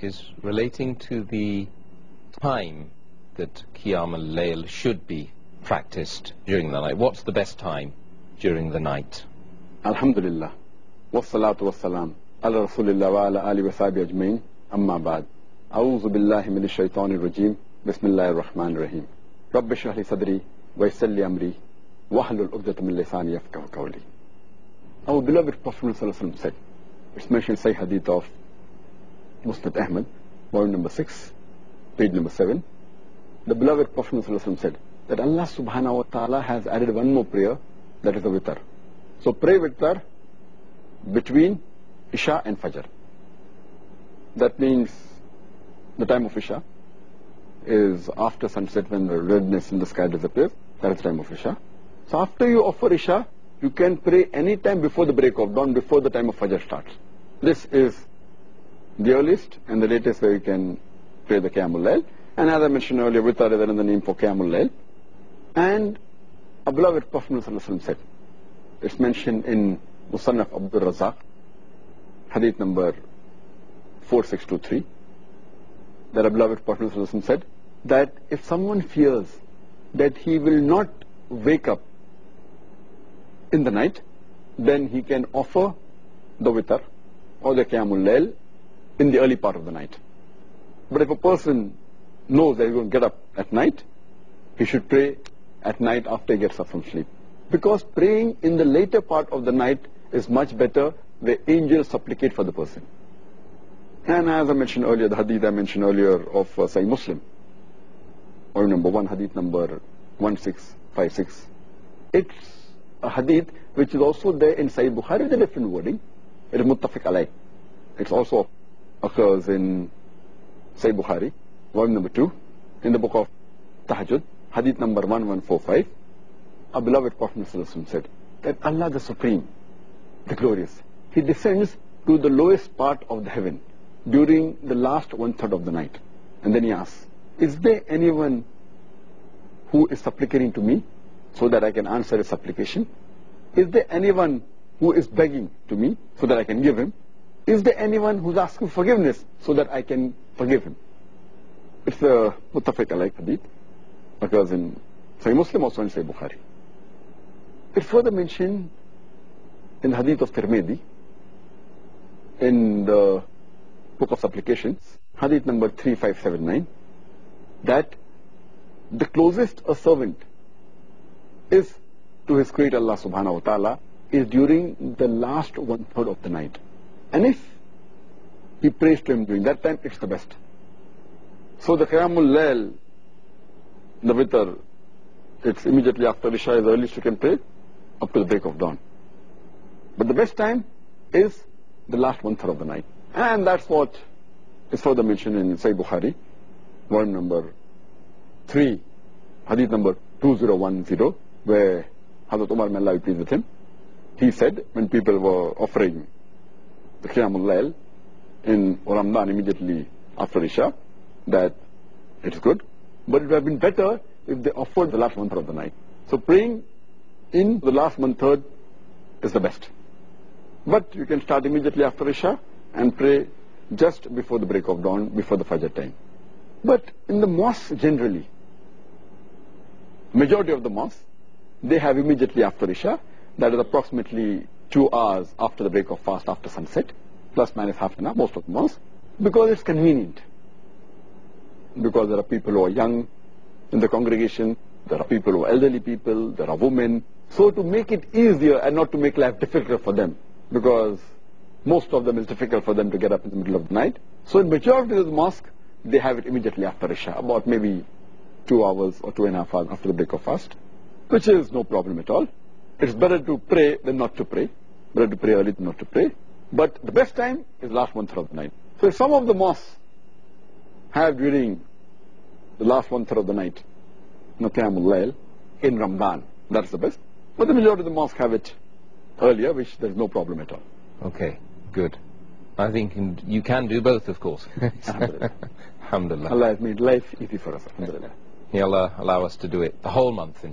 is relating to the time that Qayam and Lail should be practiced during the night. What's the best time during the night? Alhamdulillah. Wassalatu wassalam. Ala Rasulillah wa ala ali wa sahbihi ajmain. Amma ba'd. A'udhu billahi minash shaitanir rajim. Bismillahir rahmanir rahim. Rabbi shrah li sadri wa yassir li amri wahlul 'uqdatam min lisani yafqahu qawli. Our beloved Prophet ﷺ said, it's mentioned Sahih Hadith of Musnad Ahmad, volume number 6, page number 7. The beloved Prophet ﷺ said that Allah subhanahu wa ta'ala has added one more prayer, that is the witr. So pray witr between Isha and Fajr. That means the time of Isha is after sunset, when the redness in the sky disappears. That is the time of Isha. So after you offer Isha, you can pray any time before the break of dawn, before the time of Fajr starts. This is the earliest and the latest where you can pray the Qayam Lail. And as I mentioned earlier, witr is another name for Qayam Lail. And a beloved Prophet ﷺ said, it's mentioned in Musannaf Abdul Razak, hadith number 4623, that a beloved Prophet ﷺ said that if someone fears that he will not wake up in the night, then he can offer the witr or the Qayam Lail in the early part of the night. But if a person knows that he's going to get up at night, he should pray at night after he gets up from sleep. Because praying in the later part of the night is much better, where angels supplicate for the person. And as I mentioned earlier, the hadith I mentioned earlier of Sahih Muslim, or number 1, hadith number 1656, it's a hadith which is also there in Sahih Bukhari with a different wording. It is muttafiq alayh. It also occurs in Sahih Bukhari, volume number 2, in the book of Tahajjud, hadith number 1145. Our beloved Prophet ﷺ said that Allah the Supreme, the Glorious, He descends to the lowest part of the heaven during the last 1/3 of the night. And then He asks, is there anyone who is supplicating to me so that I can answer his supplication? Is there anyone who is begging to me so that I can give him? Is there anyone who's asking forgiveness so that I can forgive him? It's a muttafiq alayh hadith, occurs in Sahih Muslim, also in Sahih Bukhari. It's further mentioned in the hadith of Tirmidhi, in the book of supplications, hadith number 3579, that the closest a servant is to his creator Allah subhanahu wa ta'ala is during the last 1/3 of the night. And if he prays to him during that time, it's the best. So the Qayam Lail, the witr, it's immediately after Isha is the earliest you can pray, up to the break of dawn. But the best time is the last 1/3 of the night. And that's what is further mentioned in Sahih Bukhari, volume number 3, hadith number 2010, where Hazrat Umar, may Allah be pleased with him, he said when people were offering the Qayam Lail in Ramadan immediately after Isha, that it's good, but it would have been better if they offered the last 1/3 of the night. So praying in the last 1/3 is the best. But you can start immediately after Isha and pray just before the break of dawn, before the Fajr time. But in the mosque generally, majority of the mosques, they have immediately after Isha, that is approximately 2 hours after the break of fast, after sunset, plus minus half an hour, most of the mosques, because it's convenient. Because there are people who are young in the congregation, there are people who are elderly people, there are women. So to make it easier and not to make life difficult for them, because most of them is difficult for them to get up in the middle of the night. So in majority of the mosque, they have it immediately after Isha, about maybe 2 hours or 2.5 hours after the break of fast, which is no problem at all. It's better to pray than not to pray. Better to pray early than not to pray. But the best time is last 1/3 of the night. So if some of the mosques have during the last 1/3 of the night Qayam Lail in Ramadan, that's the best. But the majority of the mosques have it earlier, which there's no problem at all. Okay, good. I think you can do both, of course. Alhamdulillah. Alhamdulillah. Allah has made life easy for us. Alhamdulillah. May Allah allow us to do it the whole month.